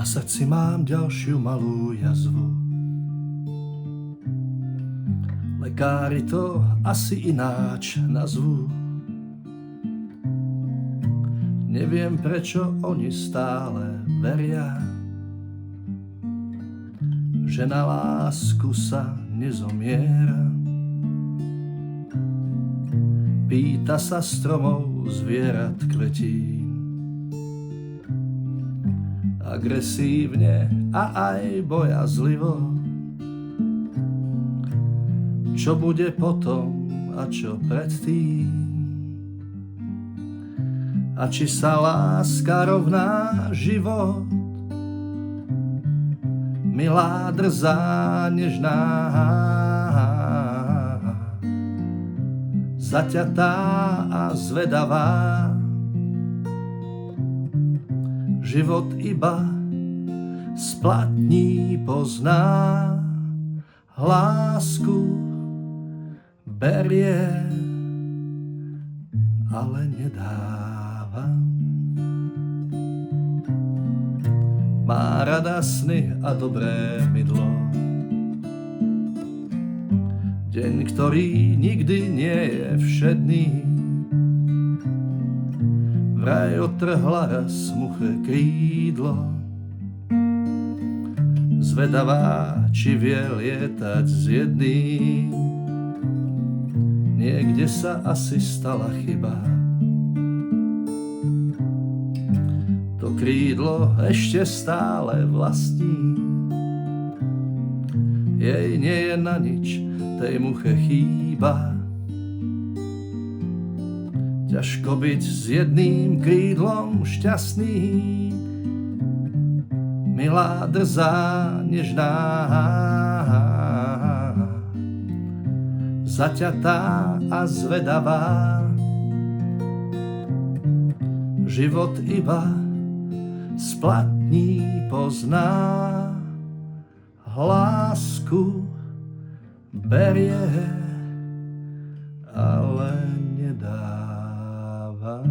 Na srdci mám ďalšiu malú jazvu. Lekári to asi ináč nazvú. Neviem, prečo oni stále veria, že na lásku sa nezomiera. Pýta sa stromov, zvierat, kvetín. Agresívne a aj bojazlivo. Čo bude potom a čo predtým? A či sa láska rovná život? Milá, drzá, nežná, zaťatá a zvedavá. Život iba splatní pozná, lásku berie, ale nedáva. Má rada sny a dobré mydlo. Deň, ktorý nikdy nie je všedný. Vraj otrhla raz muche krídlo. Zvedavá, či vie lietať s jedným. Niekde sa asi stala chyba. To krídlo ešte stále vlastní. Jej nie je na nič, tej muche chýba. Ťažko byť s jedným krídlom šťastný. Milá, drzá, nežná, zaťatá a zvedavá. Život iba splatní pozná, lásku berie, ale nedáva.